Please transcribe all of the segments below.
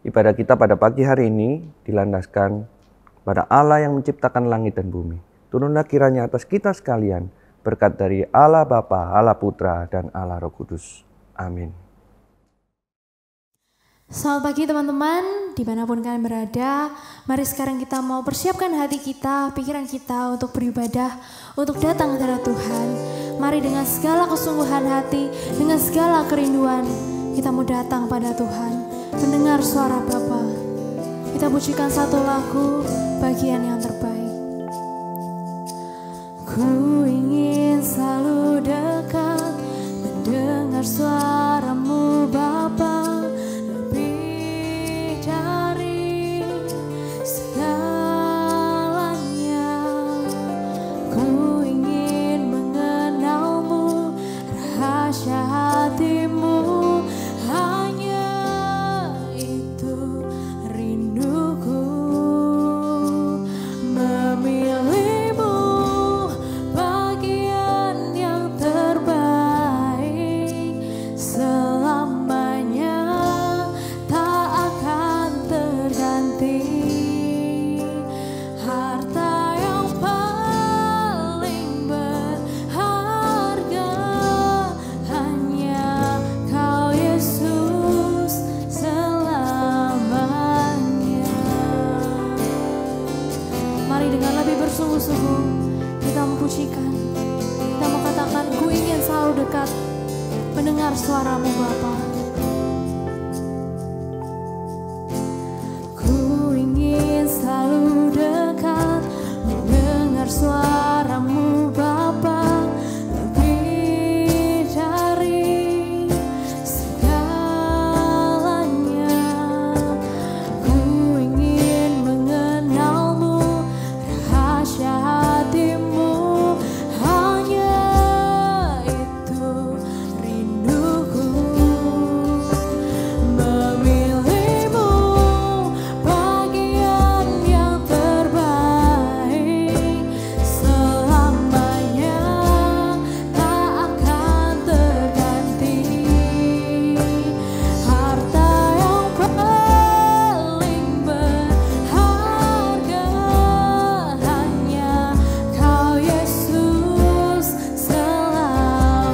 Ibadah kita pada pagi hari ini dilandaskan pada Allah yang menciptakan langit dan bumi. Turunlah kiranya atas kita sekalian berkat dari Allah Bapa, Allah Putra, dan Allah Roh Kudus. Amin. Selamat pagi teman-teman, dimanapun kalian berada. Mari sekarang kita mau persiapkan hati kita, pikiran kita untuk beribadah, untuk datang ke hadirat Tuhan. Mari dengan segala kesungguhan hati, dengan segala kerinduan, kita mau datang pada Tuhan, mendengar suara Bapa. Kita pujikan satu lagu, bagian yang terbaik. Ku ingin selalu dekat, mendengar suara-Mu Bapa, lebih dari segalanya. Ku ingin mengenal-Mu, rahasia hati-Mu, hanya itu rinduku, memilih-Mu bagian yang terbaik, selamanya tak akan terganti. Harta yang paling berharga hanya Kau Yesus selamanya. Mari dengan lebih bersungguh-sungguh kita memujikan, kita mau katakan, ku ingin selalu dekat, mendengar suara-Mu Bapa. Ku ingin selalu dekat, mendengar suara-Mu Bapa, lebih dari segalanya. Ku ingin mengenal-Mu, rahasia hati-Mu, hanya itu rinduku, memilih-Mu bagian yang terbaik, selamanya tak akan terganti. Harta yang paling berharga hanya Kau Yesus selamanya.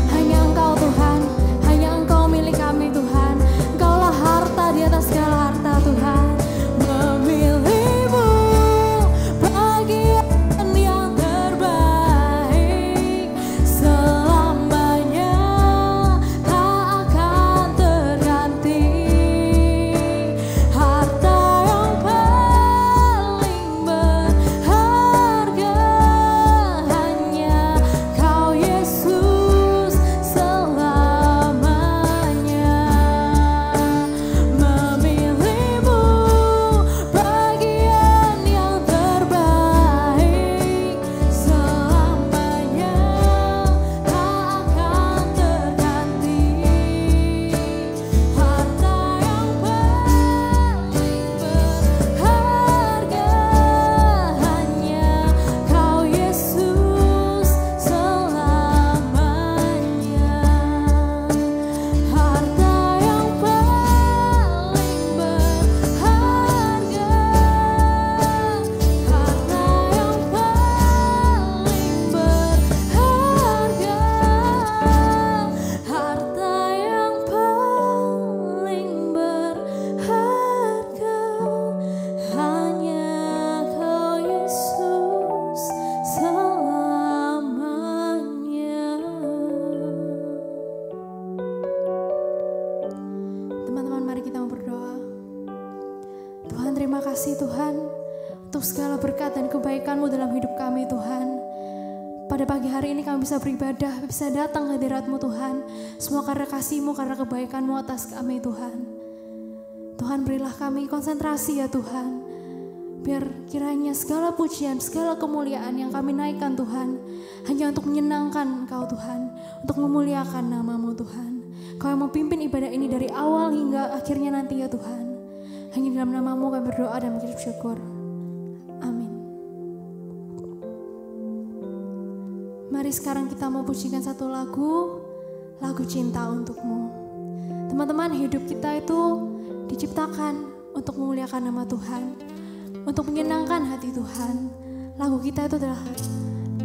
Hanya Engkau Tuhan, hanya Engkau milik kami Tuhan. Engkaulah harta di atas segala harta Tuhan. Memilih-Mu bagian yang terbaik, selamanya tak akan terganti. Harta yang paling berharga hanya Kau Yesus selamanya. Memilih-Mu bagian yang terbaik, selamanya tak akan terganti. Harta yang paling berharga hanya Kau Yesus selamanya. Harta yang paling berharga, harta yang paling berharga, harta yang paling berharga hanya Kau Yesus selamanya. Teman-teman, mari kita mau berdoa. Tuhan, terima kasih Tuhan untuk segala berkat dan kebaikan-Mu dalam hidup kami Tuhan. Pada pagi hari ini kami bisa beribadah, bisa datang ke hadirat-Mu Tuhan. Semua karena kasih-Mu, karena kebaikan-Mu atas kami Tuhan. Tuhan, berilah kami konsentrasi ya Tuhan. Biar kiranya segala pujian, segala kemuliaan yang kami naikkan Tuhan, hanya untuk menyenangkan Engkau Tuhan, untuk memuliakan nama-Mu Tuhan. Kau yang memimpin ibadah ini dari awal hingga akhirnya nanti ya Tuhan. Hanya dalam nama-Mu kami berdoa dan mengucap syukur. Amin. Mari sekarang kita mau pujikan satu lagu cinta untukmu. Teman-teman, hidup kita itu diciptakan untuk memuliakan nama Tuhan, untuk menyenangkan hati Tuhan.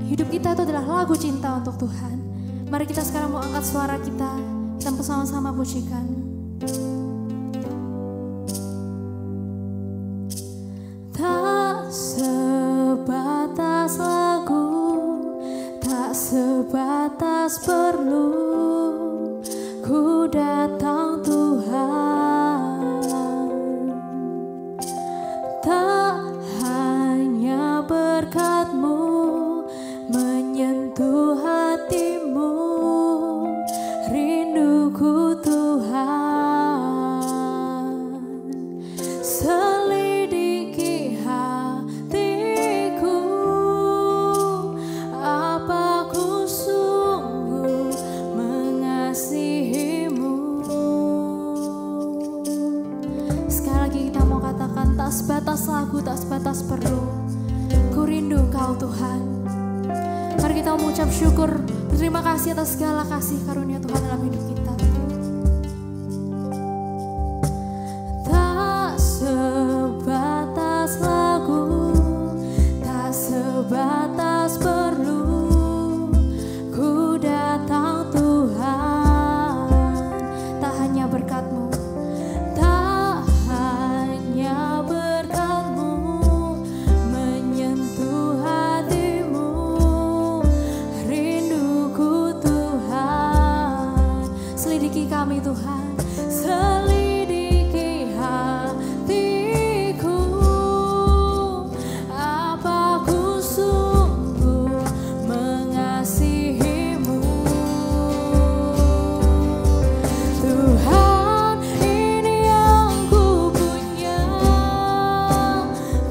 Hidup kita itu adalah lagu cinta untuk Tuhan. Mari kita sekarang mau angkat suara kita bersama-sama pujikan. Tak sebatas lagu, tak sebatas perlu, ku datang Tuhan. Tak hanya berkat-Mu menyentuh hatimu, rinduku Tuhan. Selidiki hatiku, apa ku sungguh mengasihimu. Sekali lagi kita mau katakan, tak sebatas lagu, tak sebatas perlu, ku rindu Kau Tuhan. Mari kita mengucap syukur, berterima kasih atas segala kasih karunia Tuhan dalam hidup kita. Tak sebatas lagu, tak sebatas perlu, ku datang Tuhan. Tak hanya berkat-Mu, tak hanya berkat-Mu menyentuh hatimu, rinduku Tuhan. Selidiki kami Tuhan, selidiki hatiku, apa ku sungguh mengasihimu. Tuhan, ini yang ku punya,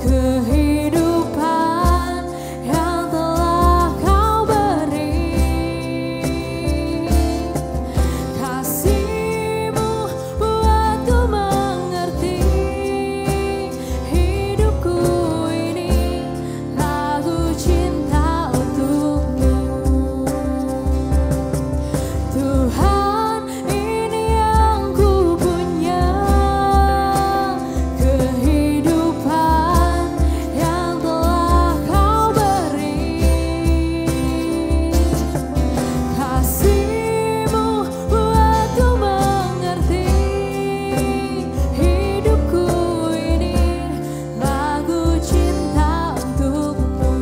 kehidupan yang telah Kau beri. Kasih-Mu buatku mengerti, hidupku ini lagu cinta untukmu. Tuhan, ini yang ku punya, kehidupan yang telah Kau beri. Kasih-Mu buatku mengerti, hidupku ini lagu cinta untukmu.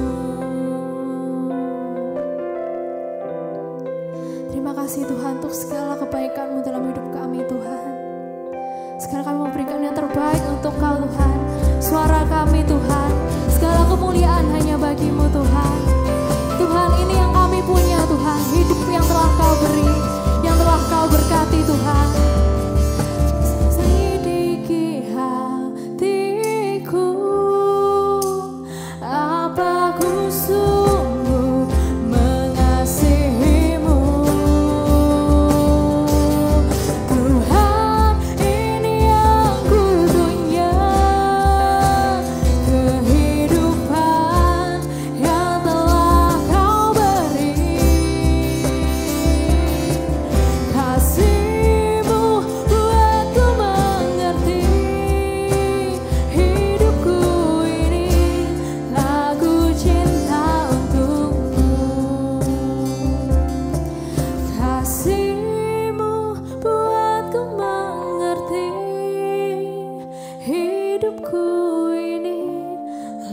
Terima kasih Tuhan untuk segala kebaikan-Mu dalam hidup kami Tuhan. Sekarang kami mau berikan yang terbaik untuk Kau Tuhan. Suara kami Tuhan, segala kemuliaan hanya bagi-Mu Tuhan. Tuhan, ini yang kami punya Tuhan, hidup yang telah Kau beri, yang telah Kau berkati Tuhan. Selidiki hatiku, apa ku sungguh mengasihimu. Tuhan, ini yang ku punya, kehidupan yang telah Kau beri. Kasih-Mu buatku mengerti, hidupku ini lagu cinta untukmu. Kasih-Mu buatku mengerti, hidupku ini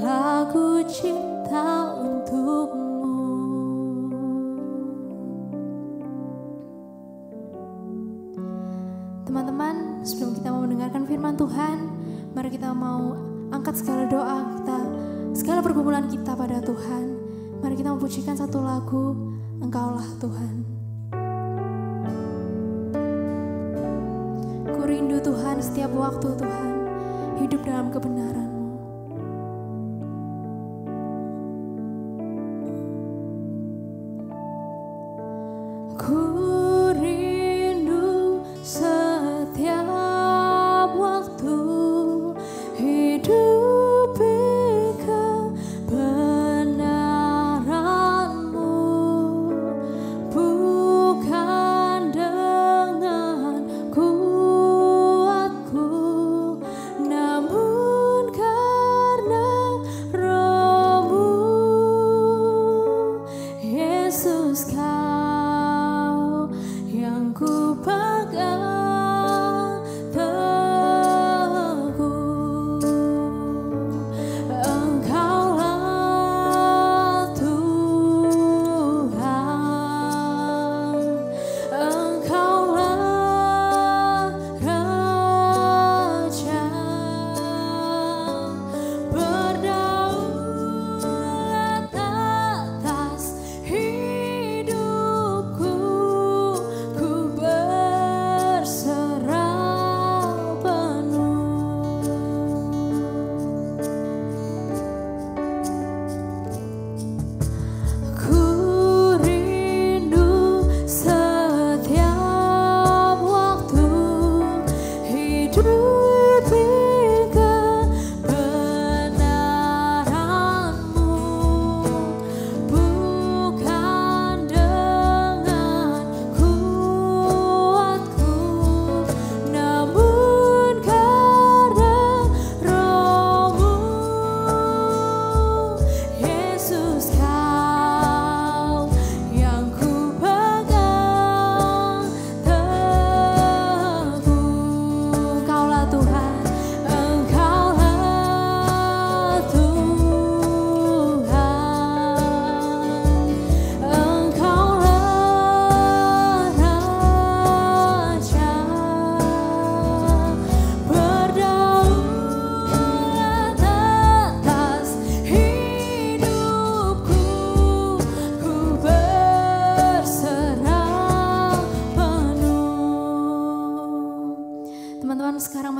lagu cinta untukmu. Teman-teman, sebelum kita mau mendengarkan firman Tuhan, mari kita mau angkat segala doa kita, segala pergumulan kita pada Tuhan. Mari kita memujikan satu lagu, Engkaulah Tuhan. Ku rindu Tuhan setiap waktu Tuhan, hidup dalam kebenaran-Mu. Ku rindu setiap waktu, hidup di kebenaran-Mu.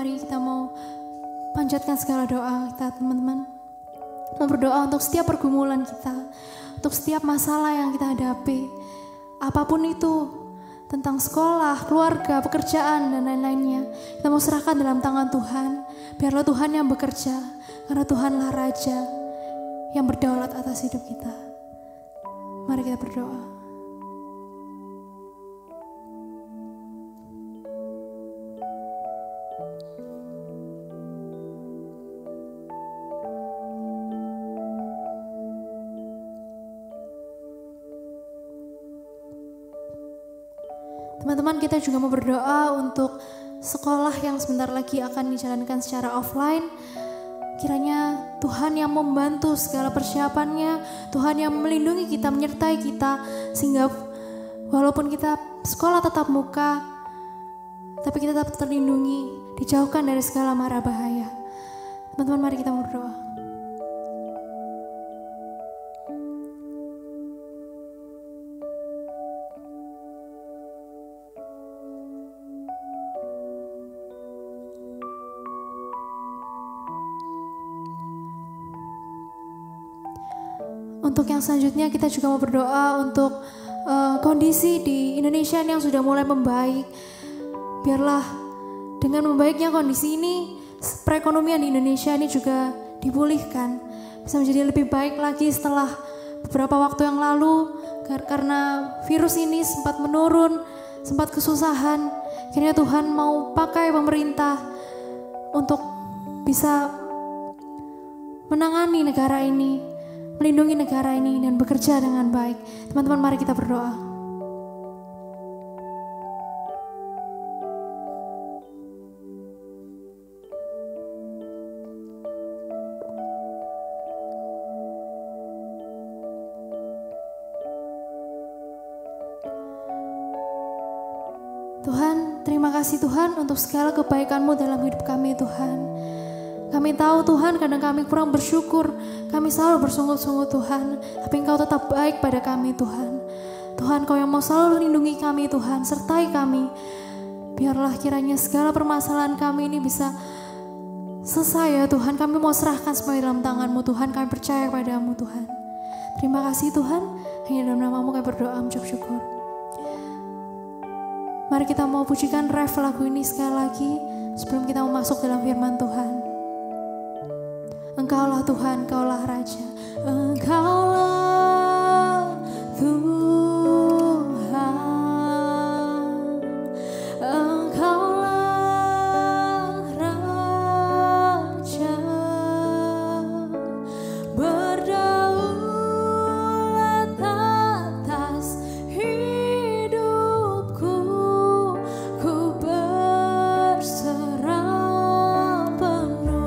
mari kita mau panjatkan segala doa kita teman-teman. Mau berdoa untuk setiap pergumulan kita, untuk setiap masalah yang kita hadapi. Apapun itu, tentang sekolah, keluarga, pekerjaan, dan lain-lainnya. Kita mau serahkan dalam tangan Tuhan. Biarlah Tuhan yang bekerja, karena Tuhanlah Raja yang berdaulat atas hidup kita. Mari kita berdoa. Teman-teman, kita juga mau berdoa untuk sekolah yang sebentar lagi akan dijalankan secara offline. Kiranya Tuhan yang membantu segala persiapannya, Tuhan yang melindungi kita, menyertai kita, sehingga walaupun kita sekolah tatap muka, tapi kita tetap terlindungi, dijauhkan dari segala mara bahaya. Teman-teman, mari kita berdoa. Untuk yang selanjutnya kita juga mau berdoa untuk kondisi di Indonesia yang sudah mulai membaik. Biarlah dengan membaiknya kondisi ini, perekonomian di Indonesia ini juga dipulihkan. Bisa menjadi lebih baik lagi setelah beberapa waktu yang lalu. Karena virus ini sempat menurun, sempat kesusahan. Akhirnya Tuhan mau pakai pemerintah untuk bisa menangani negara ini, melindungi negara ini dan bekerja dengan baik. Teman-teman, mari kita berdoa. Tuhan, terima kasih Tuhan untuk segala kebaikan-Mu dalam hidup kami Tuhan. Kami tahu Tuhan kadang kami kurang bersyukur, kami selalu bersungut-sungut Tuhan, tapi Engkau tetap baik pada kami Tuhan. Tuhan, Kau yang mau selalu lindungi kami Tuhan, sertai kami. Biarlah kiranya segala permasalahan kami ini bisa selesai ya Tuhan. Kami mau serahkan semuanya dalam tangan-Mu Tuhan, kami percaya padamu Tuhan. Terima kasih Tuhan, hanya dalam nama-Mu kami berdoa mengucap syukur. Mari kita mau pujikan ref lagu ini sekali lagi sebelum kita mau masuk dalam firman Tuhan. Engkaulah Tuhan, Engkaulah Raja. Engkaulah Tuhan, Engkaulah Raja, berdaulat atas hidupku, ku berserah penuh.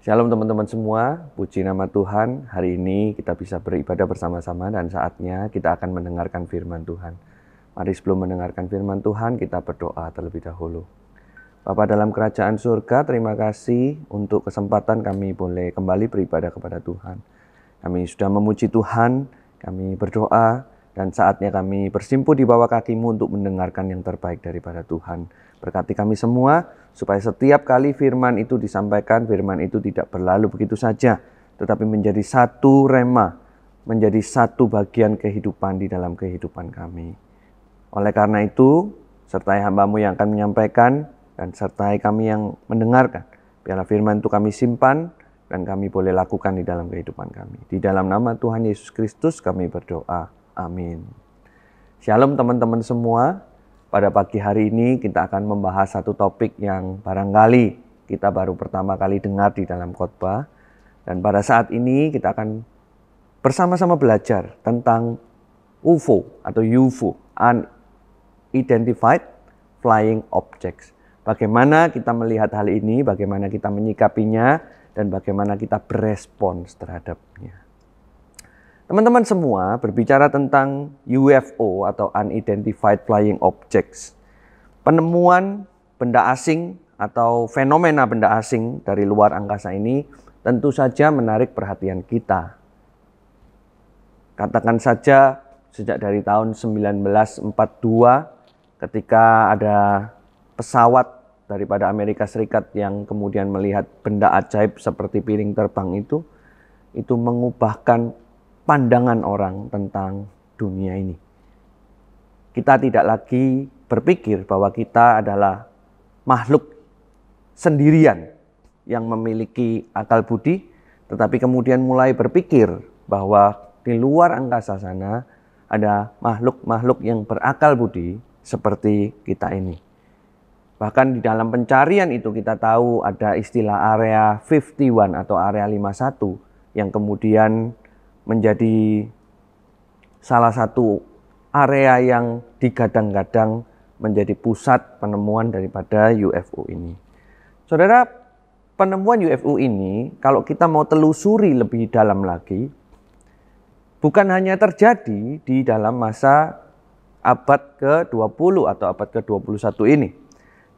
Shalom teman-teman semua, puji nama Tuhan. Hari ini kita bisa beribadah bersama-sama dan saatnya kita akan mendengarkan firman Tuhan. Mari sebelum mendengarkan firman Tuhan, kita berdoa terlebih dahulu. Bapa dalam kerajaan surga, terima kasih untuk kesempatan kami boleh kembali beribadah kepada Tuhan. Kami sudah memuji Tuhan, kami berdoa, dan saatnya kami bersimpuh di bawah kaki-Mu untuk mendengarkan yang terbaik daripada Tuhan. Berkati kami semua, supaya setiap kali firman itu disampaikan, firman itu tidak berlalu begitu saja, tetapi menjadi satu rema, menjadi satu bagian kehidupan di dalam kehidupan kami. Oleh karena itu, sertai hamba-Mu yang akan menyampaikan dan sertai kami yang mendengarkan. Biarlah firman itu kami simpan dan kami boleh lakukan di dalam kehidupan kami. Di dalam nama Tuhan Yesus Kristus kami berdoa. Amin. Shalom teman-teman semua. Pada pagi hari ini kita akan membahas satu topik yang barangkali kita baru pertama kali dengar di dalam khotbah. Dan pada saat ini kita akan bersama-sama belajar tentang UFO atau UFO, Unidentified Flying Objects. Bagaimana kita melihat hal ini, bagaimana kita menyikapinya, dan bagaimana kita berespons terhadapnya. Teman-teman semua berbicara tentang UFO atau Unidentified Flying Objects. Penemuan benda asing atau fenomena benda asing dari luar angkasa ini tentu saja menarik perhatian kita. Katakan saja sejak dari tahun 1942 ketika ada pesawat daripada Amerika Serikat yang kemudian melihat benda ajaib seperti piring terbang itu mengubahkan pandangan orang tentang dunia ini. Kita tidak lagi berpikir bahwa kita adalah makhluk sendirian yang memiliki akal budi, tetapi kemudian mulai berpikir bahwa di luar angkasa sana ada makhluk-makhluk yang berakal budi seperti kita ini. Bahkan di dalam pencarian itu kita tahu ada istilah Area 51 atau Area 51 yang kemudian menjadi salah satu area yang digadang-gadang menjadi pusat penemuan daripada UFO ini. Saudara, penemuan UFO ini kalau kita mau telusuri lebih dalam lagi, bukan hanya terjadi di dalam masa abad ke-20 atau abad ke-21 ini.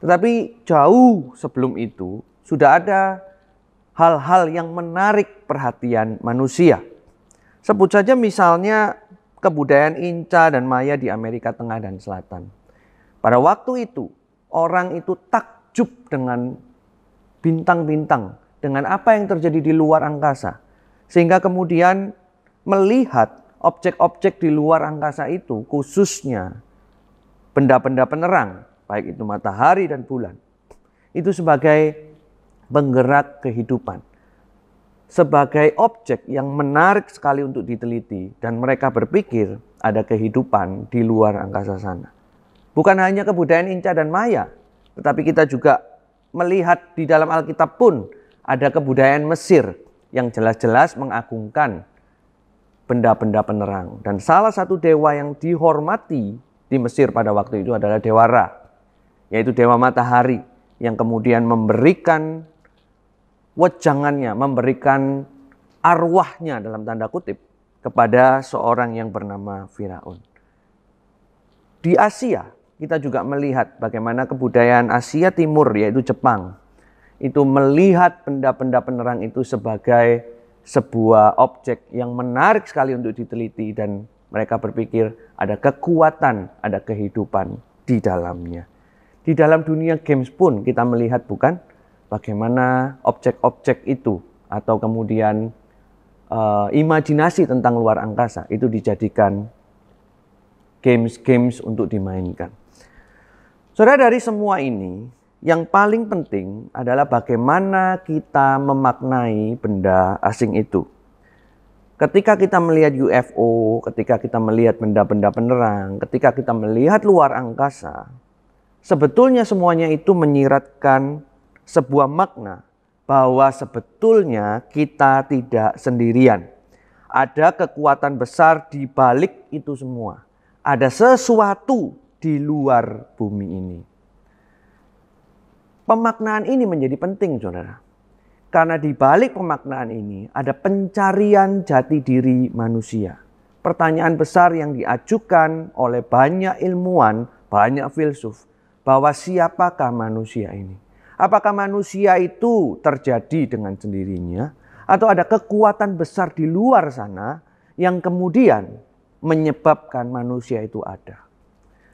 Tetapi jauh sebelum itu sudah ada hal-hal yang menarik perhatian manusia. Sebut saja misalnya kebudayaan Inca dan Maya di Amerika Tengah dan Selatan. Pada waktu itu, orang itu takjub dengan bintang-bintang, dengan apa yang terjadi di luar angkasa. Sehingga kemudian melihat objek-objek di luar angkasa itu, khususnya benda-benda penerang, baik itu matahari dan bulan, itu sebagai penggerak kehidupan. Sebagai objek yang menarik sekali untuk diteliti dan mereka berpikir ada kehidupan di luar angkasa sana. Bukan hanya kebudayaan Inca dan Maya, tetapi kita juga melihat di dalam Alkitab pun ada kebudayaan Mesir yang jelas-jelas mengagungkan benda-benda penerang. Dan salah satu dewa yang dihormati di Mesir pada waktu itu adalah Dewa Ra, yaitu dewa matahari yang kemudian memberikan wejangannya, memberikan arwahnya dalam tanda kutip kepada seorang yang bernama Firaun. Di Asia kita juga melihat bagaimana kebudayaan Asia Timur yaitu Jepang itu melihat benda-benda penerang itu sebagai sebuah objek yang menarik sekali untuk diteliti dan mereka berpikir ada kekuatan, ada kehidupan di dalamnya. Di dalam dunia games pun kita melihat bukan bagaimana objek-objek itu atau kemudian imajinasi tentang luar angkasa itu dijadikan games-games untuk dimainkan. Saudara, dari semua ini yang paling penting adalah bagaimana kita memaknai benda asing itu. Ketika kita melihat UFO, ketika kita melihat benda-benda penerang, ketika kita melihat luar angkasa, sebetulnya semuanya itu menyiratkan sebuah makna bahwa sebetulnya kita tidak sendirian. Ada kekuatan besar di balik itu semua. Ada sesuatu di luar bumi ini. Pemaknaan ini menjadi penting, saudara. Karena di balik pemaknaan ini ada pencarian jati diri manusia. Pertanyaan besar yang diajukan oleh banyak ilmuwan, banyak filsuf, bahwa siapakah manusia ini? Apakah manusia itu terjadi dengan sendirinya atau ada kekuatan besar di luar sana yang kemudian menyebabkan manusia itu ada?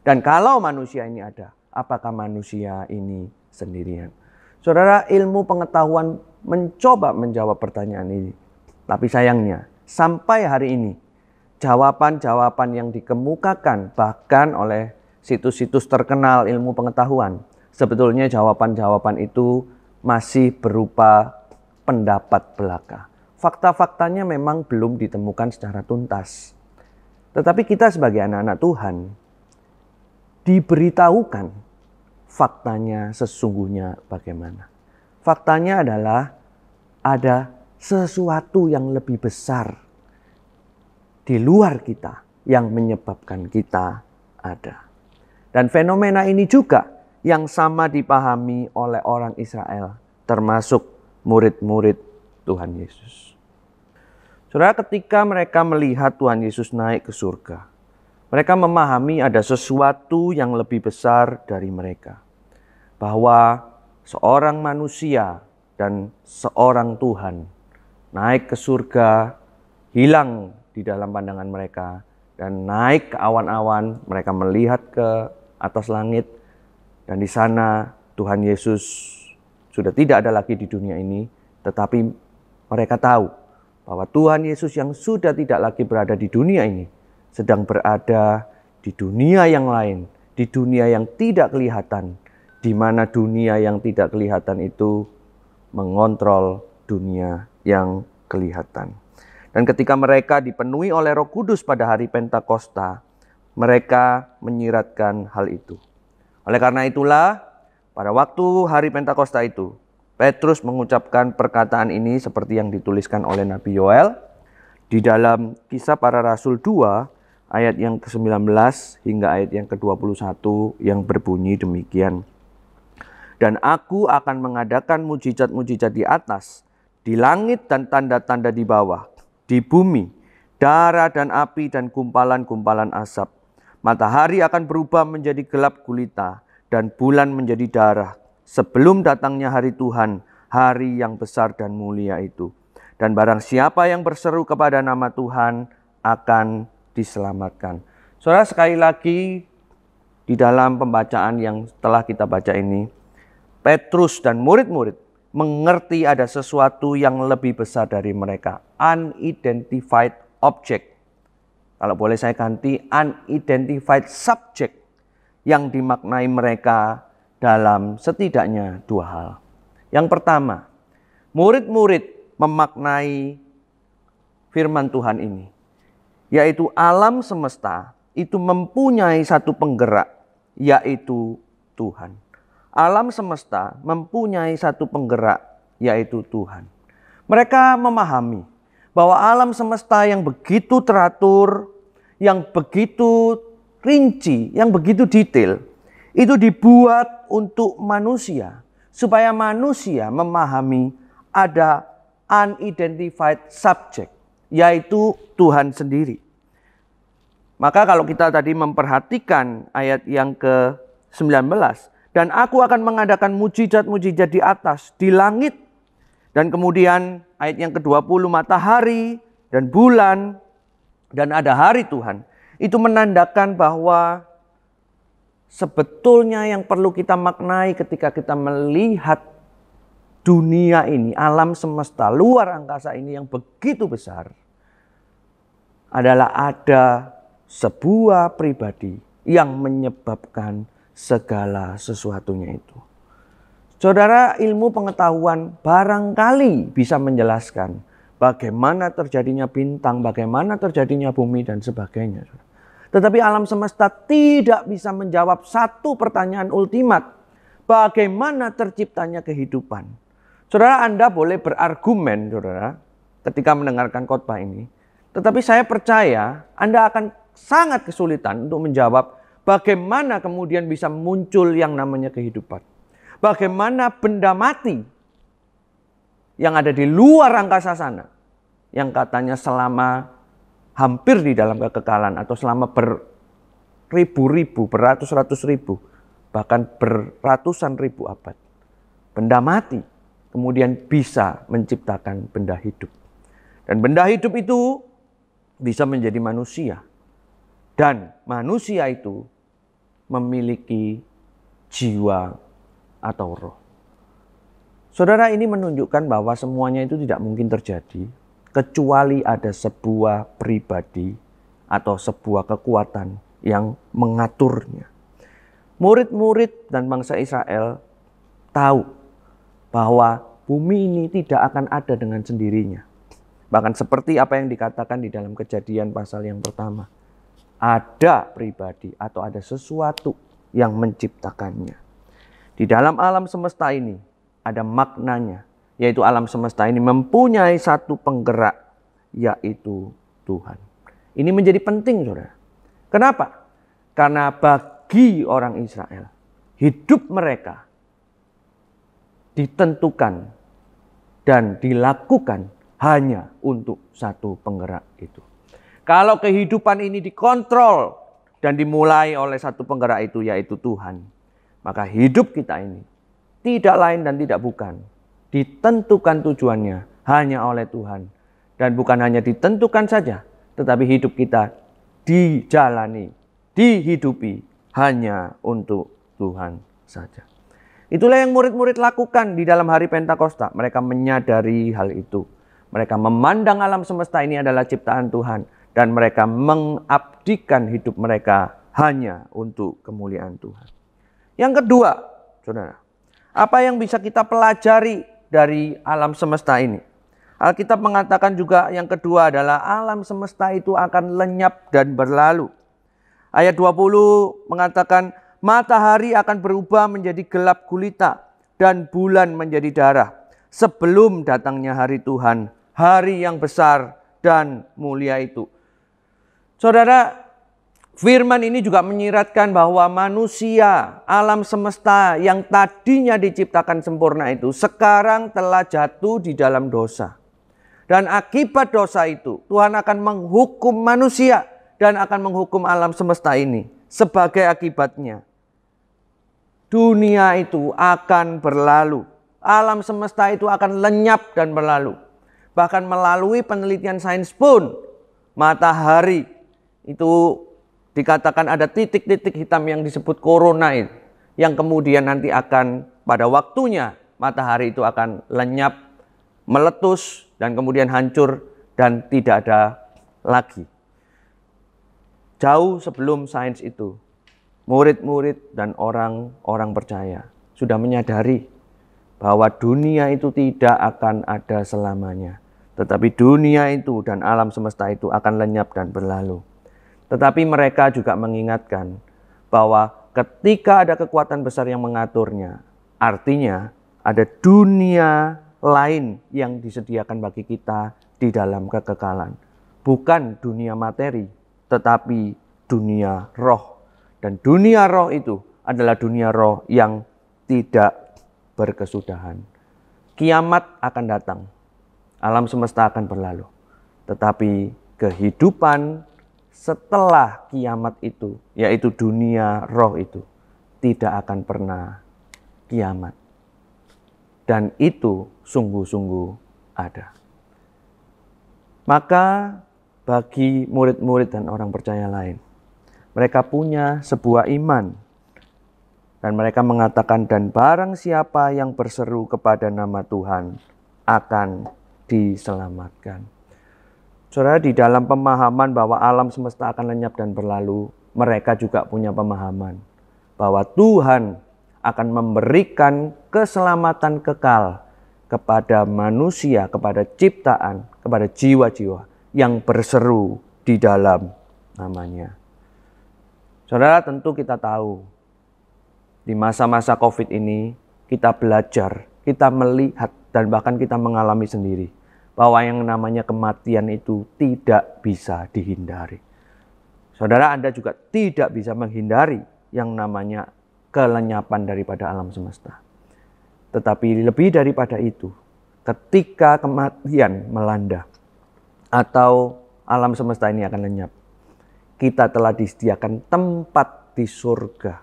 Dan kalau manusia ini ada, apakah manusia ini sendirian? Saudara, ilmu pengetahuan mencoba menjawab pertanyaan ini. Tapi sayangnya, sampai hari ini, jawaban-jawaban yang dikemukakan bahkan oleh situs-situs terkenal ilmu pengetahuan. Sebetulnya jawaban-jawaban itu masih berupa pendapat belaka. Fakta-faktanya memang belum ditemukan secara tuntas. Tetapi kita sebagai anak-anak Tuhan diberitahukan faktanya sesungguhnya bagaimana. Faktanya adalah ada sesuatu yang lebih besar di luar kita yang menyebabkan kita ada. Dan fenomena ini juga yang sama dipahami oleh orang Israel, termasuk murid-murid Tuhan Yesus. Saudara, ketika mereka melihat Tuhan Yesus naik ke surga, mereka memahami ada sesuatu yang lebih besar dari mereka. Bahwa seorang manusia dan seorang Tuhan naik ke surga, hilang di dalam pandangan mereka, dan naik ke awan-awan. Mereka melihat ke atas langit, dan di sana Tuhan Yesus sudah tidak ada lagi di dunia ini. Tetapi mereka tahu bahwa Tuhan Yesus yang sudah tidak lagi berada di dunia ini sedang berada di dunia yang lain, di dunia yang tidak kelihatan, di mana dunia yang tidak kelihatan itu mengontrol dunia yang kelihatan. Dan ketika mereka dipenuhi oleh Roh Kudus pada hari Pentakosta, mereka menyiratkan hal itu. Oleh karena itulah, pada waktu hari Pentakosta itu, Petrus mengucapkan perkataan ini seperti yang dituliskan oleh Nabi Yoel di dalam Kisah Para Rasul 2 ayat yang ke-19 hingga ayat yang ke-21 yang berbunyi demikian. Dan aku akan mengadakan mujizat-mujizat di atas, di langit dan tanda-tanda di bawah, di bumi, darah dan api dan gumpalan-gumpalan asap. Matahari akan berubah menjadi gelap gulita dan bulan menjadi darah sebelum datangnya hari Tuhan, hari yang besar dan mulia itu. Dan barang siapa yang berseru kepada nama Tuhan akan diselamatkan. Saudara, sekali lagi di dalam pembacaan yang telah kita baca ini, Petrus dan murid-murid mengerti ada sesuatu yang lebih besar dari mereka. Unidentified object. Kalau boleh saya ganti, unidentified subject. Yang dimaknai mereka dalam setidaknya dua hal. Yang pertama, murid-murid memaknai firman Tuhan ini. Yaitu alam semesta itu mempunyai satu penggerak, yaitu Tuhan. Alam semesta mempunyai satu penggerak, yaitu Tuhan. Mereka memahami bahwa alam semesta yang begitu teratur, yang begitu rinci, yang begitu detail, itu dibuat untuk manusia. Supaya manusia memahami ada unidentified subject, yaitu Tuhan sendiri. Maka kalau kita tadi memperhatikan ayat yang ke-19, dan aku akan mengadakan mujizat-mujizat di atas, di langit. Dan kemudian ayat yang ke-20, matahari dan bulan dan ada hari Tuhan. Itu menandakan bahwa sebetulnya yang perlu kita maknai ketika kita melihat dunia ini, alam semesta, luar angkasa ini yang begitu besar, adalah ada sebuah pribadi yang menyebabkan segala sesuatunya itu. Saudara, ilmu pengetahuan barangkali bisa menjelaskan bagaimana terjadinya bintang, bagaimana terjadinya bumi dan sebagainya. Tetapi alam semesta tidak bisa menjawab satu pertanyaan ultimat. Bagaimana terciptanya kehidupan? Saudara, Anda boleh berargumen, saudara, ketika mendengarkan khotbah ini. Tetapi saya percaya Anda akan sangat kesulitan untuk menjawab bagaimana kemudian bisa muncul yang namanya kehidupan. Bagaimana benda mati yang ada di luar angkasa sana, yang katanya selama hampir di dalam kekekalan atau selama beribu-ribu, beratus-ratus ribu, bahkan beratusan ribu abad. Benda mati kemudian bisa menciptakan benda hidup. Dan benda hidup itu bisa menjadi manusia. Dan manusia itu memiliki jiwa atau roh. Saudara, ini menunjukkan bahwa semuanya itu tidak mungkin terjadi kecuali ada sebuah pribadi atau sebuah kekuatan yang mengaturnya. murid-murid dan bangsa Israel tahu bahwa bumi ini tidak akan ada dengan sendirinya. Bahkan seperti apa yang dikatakan di dalam Kejadian pasal yang pertama. Ada pribadi atau ada sesuatu yang menciptakannya. Di dalam alam semesta ini ada maknanya, yaitu alam semesta ini mempunyai satu penggerak, yaitu Tuhan. Ini menjadi penting, saudara. Kenapa? Karena bagi orang Israel, hidup mereka ditentukan dan dilakukan hanya untuk satu penggerak itu. Kalau kehidupan ini dikontrol dan dimulai oleh satu penggerak itu, yaitu Tuhan, maka hidup kita ini tidak lain dan tidak bukan ditentukan tujuannya hanya oleh Tuhan. Dan bukan hanya ditentukan saja, tetapi hidup kita dijalani, dihidupi hanya untuk Tuhan saja. Itulah yang murid-murid lakukan di dalam hari Pentakosta. Mereka menyadari hal itu. Mereka memandang alam semesta ini adalah ciptaan Tuhan. Dan mereka mengabdikan hidup mereka hanya untuk kemuliaan Tuhan. Yang kedua, saudara, apa yang bisa kita pelajari dari alam semesta ini? Alkitab mengatakan juga yang kedua adalah alam semesta itu akan lenyap dan berlalu. Ayat 20 mengatakan matahari akan berubah menjadi gelap gulita dan bulan menjadi darah sebelum datangnya hari Tuhan, hari yang besar dan mulia itu. Saudara, firman ini juga menyiratkan bahwa manusia, alam semesta yang tadinya diciptakan sempurna itu sekarang telah jatuh di dalam dosa. Dan akibat dosa itu, Tuhan akan menghukum manusia dan akan menghukum alam semesta ini. Sebagai akibatnya, dunia itu akan berlalu. Alam semesta itu akan lenyap dan berlalu. Bahkan melalui penelitian sains pun, matahari itu dikatakan ada titik-titik hitam yang disebut koronaid. Yang kemudian nanti akan pada waktunya matahari itu akan lenyap, meletus, dan kemudian hancur dan tidak ada lagi. Jauh sebelum sains itu, murid-murid dan orang-orang percaya sudah menyadari bahwa dunia itu tidak akan ada selamanya. Tetapi dunia itu dan alam semesta itu akan lenyap dan berlalu. Tetapi mereka juga mengingatkan bahwa ketika ada kekuatan besar yang mengaturnya, artinya ada dunia lain yang disediakan bagi kita di dalam kekekalan. Bukan dunia materi, tetapi dunia roh. Dan dunia roh itu adalah dunia roh yang tidak berkesudahan. Kiamat akan datang, alam semesta akan berlalu. Tetapi kehidupan setelah kiamat itu, yaitu dunia roh itu, tidak akan pernah kiamat. Dan itu sungguh-sungguh ada. Maka bagi murid-murid dan orang percaya lain, mereka punya sebuah iman. Dan mereka mengatakan, dan barang siapa yang berseru kepada nama Tuhan akan diselamatkan. Saudara, di dalam pemahaman bahwa alam semesta akan lenyap dan berlalu, mereka juga punya pemahaman bahwa Tuhan akan memberikan keselamatan kekal kepada manusia, kepada ciptaan, kepada jiwa-jiwa yang berseru di dalam namanya. Saudara, tentu kita tahu di masa-masa COVID ini kita belajar, kita melihat dan bahkan kita mengalami sendiri bahwa yang namanya kematian itu tidak bisa dihindari. Saudara, Anda juga tidak bisa menghindari yang namanya kelenyapan daripada alam semesta. Tetapi lebih daripada itu, ketika kematian melanda atau alam semesta ini akan lenyap, kita telah disediakan tempat di surga,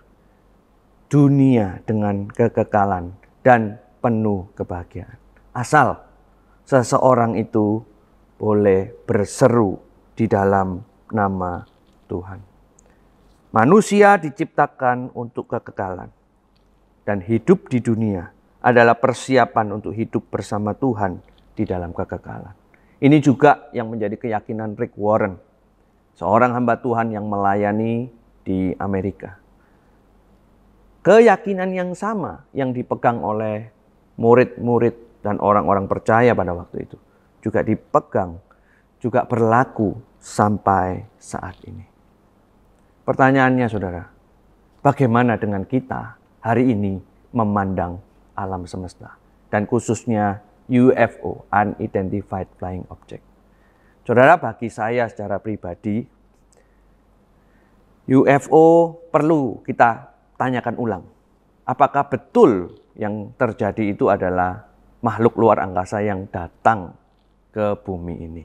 dunia dengan kekekalan dan penuh kebahagiaan. Asal seseorang itu boleh berseru di dalam nama Tuhan. Manusia diciptakan untuk kekekalan. Dan hidup di dunia adalah persiapan untuk hidup bersama Tuhan di dalam kekekalan. Ini juga yang menjadi keyakinan Rick Warren, seorang hamba Tuhan yang melayani di Amerika. keyakinan yang sama yang dipegang oleh murid-murid dan orang-orang percaya pada waktu itu juga dipegang, juga berlaku sampai saat ini. Pertanyaannya saudara, bagaimana dengan kita hari ini memandang alam semesta dan khususnya UFO, Unidentified Flying Object? Saudara, bagi saya secara pribadi, UFO perlu kita tanyakan ulang. Apakah betul yang terjadi itu adalah makhluk luar angkasa yang datang ke bumi ini?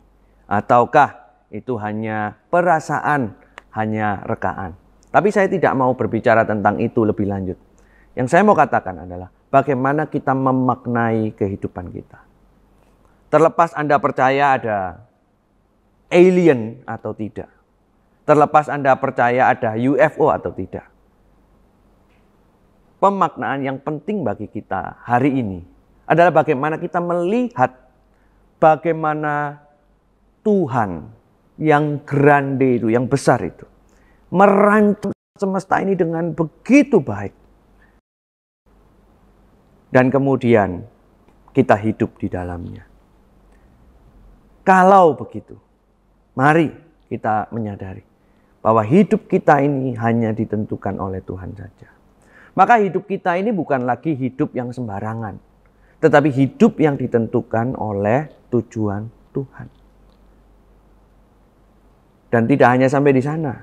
Ataukah itu hanya perasaan, hanya rekaan? Tapi saya tidak mau berbicara tentang itu lebih lanjut. Yang saya mau katakan adalah bagaimana kita memaknai kehidupan kita. Terlepas Anda percaya ada alien atau tidak. Terlepas Anda percaya ada UFO atau tidak. Pemaknaan yang penting bagi kita hari ini adalah bagaimana kita melihat bagaimana Tuhan yang grande itu, yang besar itu, merancang semesta ini dengan begitu baik. Dan kemudian kita hidup di dalamnya. Kalau begitu, mari kita menyadari bahwa hidup kita ini hanya ditentukan oleh Tuhan saja. Maka hidup kita ini bukan lagi hidup yang sembarangan, tetapi hidup yang ditentukan oleh tujuan Tuhan. Dan tidak hanya sampai di sana,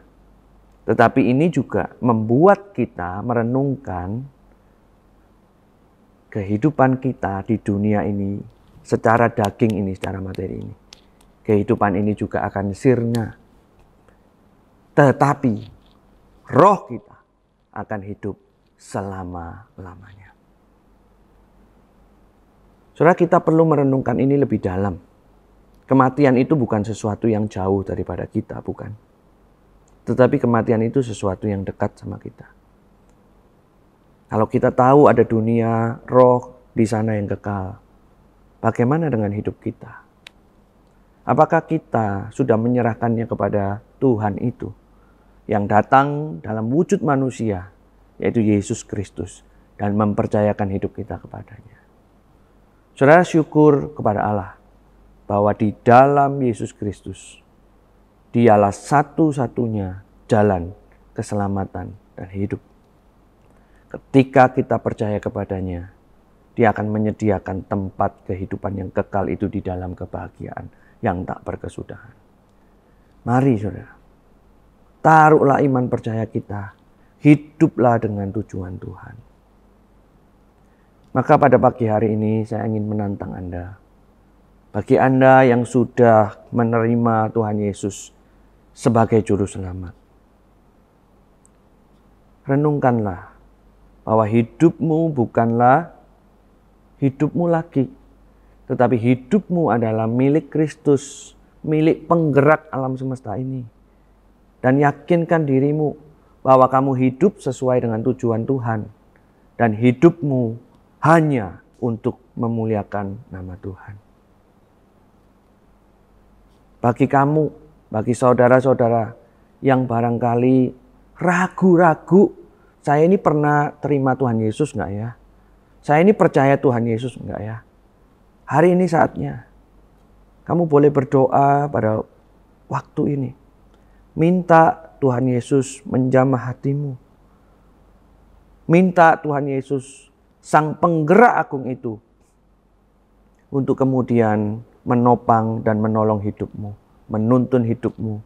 tetapi ini juga membuat kita merenungkan kehidupan kita di dunia ini secara daging ini, secara materi ini. Kehidupan ini juga akan sirna. Tetapi roh kita akan hidup selama-lamanya. Saudara, kita perlu merenungkan ini lebih dalam. Kematian itu bukan sesuatu yang jauh daripada kita, bukan. Tetapi kematian itu sesuatu yang dekat sama kita. Kalau kita tahu ada dunia roh di sana yang kekal, bagaimana dengan hidup kita? Apakah kita sudah menyerahkannya kepada Tuhan itu yang datang dalam wujud manusia, yaitu Yesus Kristus, dan mempercayakan hidup kita kepadanya? Saudara, syukur kepada Allah bahwa di dalam Yesus Kristus, Dialah satu-satunya jalan keselamatan dan hidup. Ketika kita percaya kepadanya, Dia akan menyediakan tempat kehidupan yang kekal itu di dalam kebahagiaan yang tak berkesudahan. Mari saudara, taruhlah iman percaya kita, hiduplah dengan tujuan Tuhan. Maka pada pagi hari ini saya ingin menantang Anda. Bagi Anda yang sudah menerima Tuhan Yesus sebagai juru selamat, renungkanlah bahwa hidupmu bukanlah hidupmu lagi, tetapi hidupmu adalah milik Kristus, milik penggerak alam semesta ini. Dan yakinkan dirimu bahwa kamu hidup sesuai dengan tujuan Tuhan, dan hidupmu hanya untuk memuliakan nama Tuhan. Bagi kamu, bagi saudara-saudara yang barangkali ragu-ragu, saya ini pernah terima Tuhan Yesus enggak ya? Saya ini percaya Tuhan Yesus enggak ya? Hari ini saatnya kamu boleh berdoa pada waktu ini. Minta Tuhan Yesus menjamah hatimu. Minta Tuhan Yesus, Sang Penggerak Agung itu, untuk kemudian menopang dan menolong hidupmu, menuntun hidupmu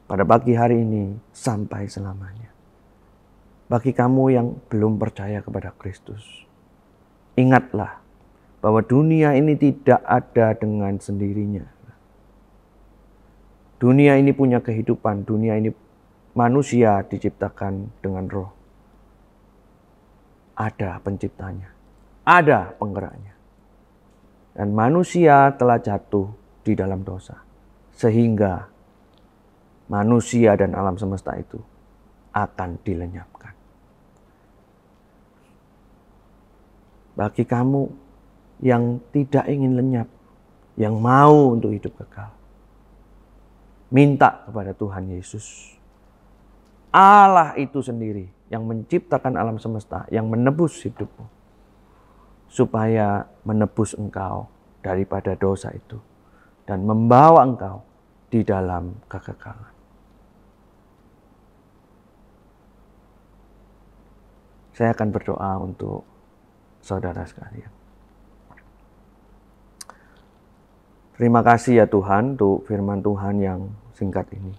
pada pagi hari ini sampai selamanya. Bagi kamu yang belum percaya kepada Kristus, ingatlah bahwa dunia ini tidak ada dengan sendirinya. Dunia ini punya kehidupan, dunia ini manusia diciptakan dengan roh. Ada penciptanya, ada penggeraknya. Dan manusia telah jatuh di dalam dosa, sehingga manusia dan alam semesta itu akan dilenyapkan. Bagi kamu yang tidak ingin lenyap, yang mau untuk hidup kekal, minta kepada Tuhan Yesus. Allah itu sendiri yang menciptakan alam semesta, yang menebus hidupmu, supaya menebus engkau daripada dosa itu dan membawa engkau di dalam kekekalan. Saya akan berdoa untuk saudara sekalian. Terima kasih ya Tuhan untuk firman Tuhan yang singkat ini,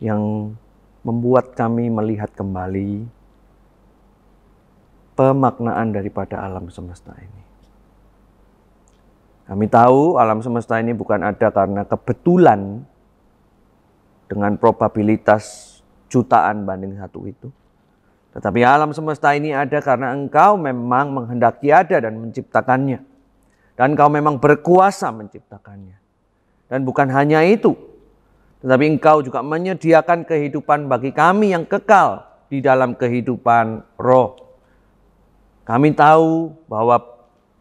yang membuat kami melihat kembali pemaknaan daripada alam semesta ini. Kami tahu alam semesta ini bukan ada karena kebetulan dengan probabilitas jutaan banding satu itu. Tetapi alam semesta ini ada karena Engkau memang menghendaki ada dan menciptakannya. Dan Engkau memang berkuasa menciptakannya. Dan bukan hanya itu, tetapi Engkau juga menyediakan kehidupan bagi kami yang kekal di dalam kehidupan roh. Kami tahu bahwa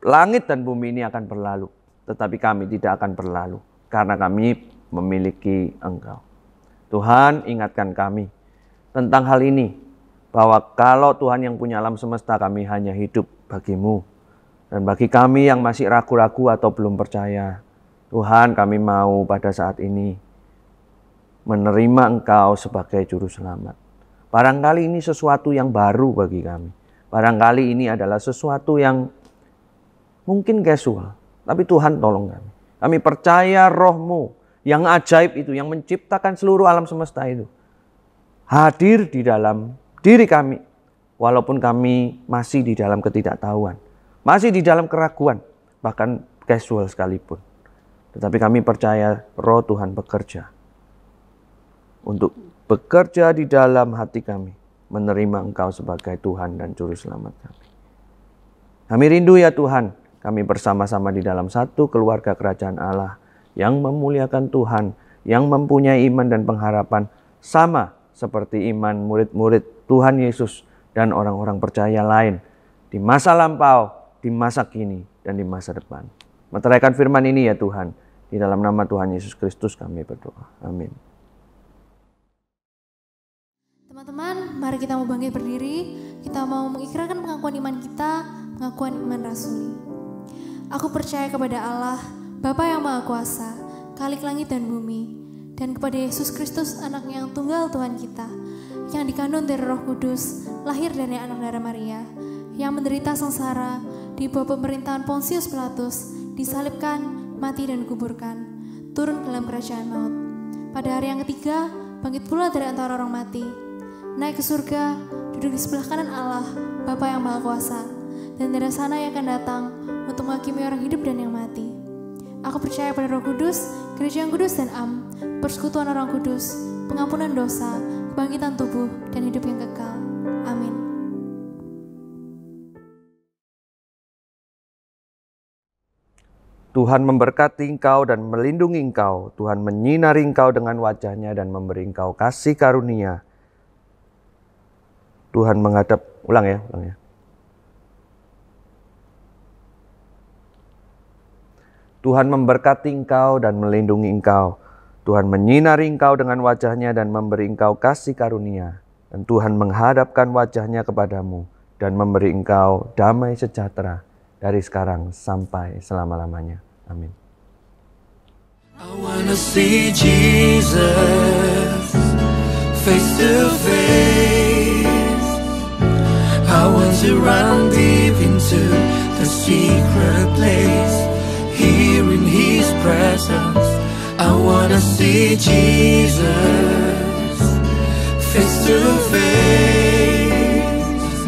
langit dan bumi ini akan berlalu, tetapi kami tidak akan berlalu karena kami memiliki Engkau. Tuhan, ingatkan kami tentang hal ini, bahwa kalau Tuhan yang punya alam semesta, kami hanya hidup bagi-Mu. Dan bagi kami yang masih ragu-ragu atau belum percaya, Tuhan, kami mau pada saat ini menerima Engkau sebagai Juru Selamat. Barangkali ini sesuatu yang baru bagi kami. Barangkali ini adalah sesuatu yang mungkin casual. Tapi Tuhan tolong kami. Kami percaya Roh-Mu yang ajaib itu, yang menciptakan seluruh alam semesta itu, hadir di dalam diri kami. Walaupun kami masih di dalam ketidaktahuan, masih di dalam keraguan, bahkan casual sekalipun. Tetapi kami percaya Roh Tuhan bekerja untuk bekerja di dalam hati kami, menerima Engkau sebagai Tuhan dan Juru Selamat kami. Kami rindu ya Tuhan, kami bersama-sama di dalam satu keluarga kerajaan Allah yang memuliakan Tuhan, yang mempunyai iman dan pengharapan sama seperti iman murid-murid Tuhan Yesus dan orang-orang percaya lain di masa lampau, di masa kini, dan di masa depan. Meteraikan firman ini ya Tuhan, di dalam nama Tuhan Yesus Kristus kami berdoa. Amin. Teman-teman, mari kita mau bangkit berdiri. Kita mau mengikrarkan pengakuan iman kita, pengakuan iman rasuli. Aku percaya kepada Allah, Bapa yang Maha Kuasa, Khalik langit dan bumi, dan kepada Yesus Kristus, anaknya yang tunggal Tuhan kita, yang dikandung dari Roh Kudus, lahir dari anak darah Maria, yang menderita sengsara di bawah pemerintahan Pontius Pilatus, disalibkan, mati dan dikuburkan, turun ke dalam kerajaan maut. Pada hari yang ketiga, bangkit pula dari antara orang mati, naik ke surga, duduk di sebelah kanan Allah, Bapa yang Maha Kuasa, dan dari sana yang akan datang untuk menghakimi orang hidup dan yang mati. Aku percaya pada Roh Kudus, gereja yang kudus dan am, persekutuan orang kudus, pengampunan dosa, kebangkitan tubuh, dan hidup yang kekal. Amin. Tuhan memberkati engkau dan melindungi engkau. Tuhan menyinari engkau dengan wajah-Nya dan memberi engkau kasih karunia. Tuhan menghadap, ulang ya. Tuhan memberkati engkau dan melindungi engkau. Tuhan menyinari engkau dengan wajah-Nya dan memberi engkau kasih karunia. Dan Tuhan menghadapkan wajah-Nya kepadamu dan memberi engkau damai sejahtera dari sekarang sampai selama-lamanya. Amin. I wanna see Jesus face to face. I want to run deep into the secret place, here in His presence. I wanna see Jesus face to face.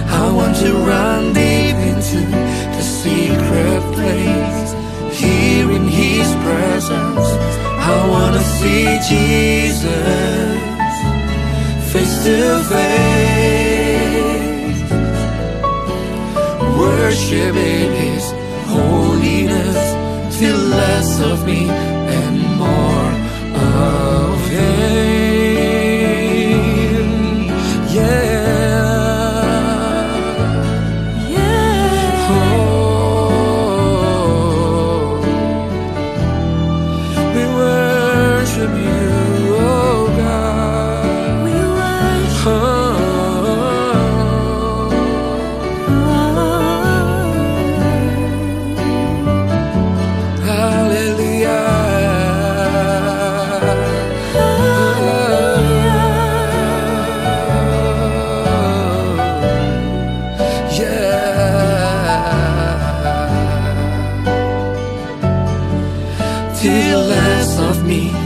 I want to run deep into the secret place, here in His presence. I wanna see Jesus face to face, worshiping His holiness, till less of me and more of Him. Yeah. You, oh God, we worship. me.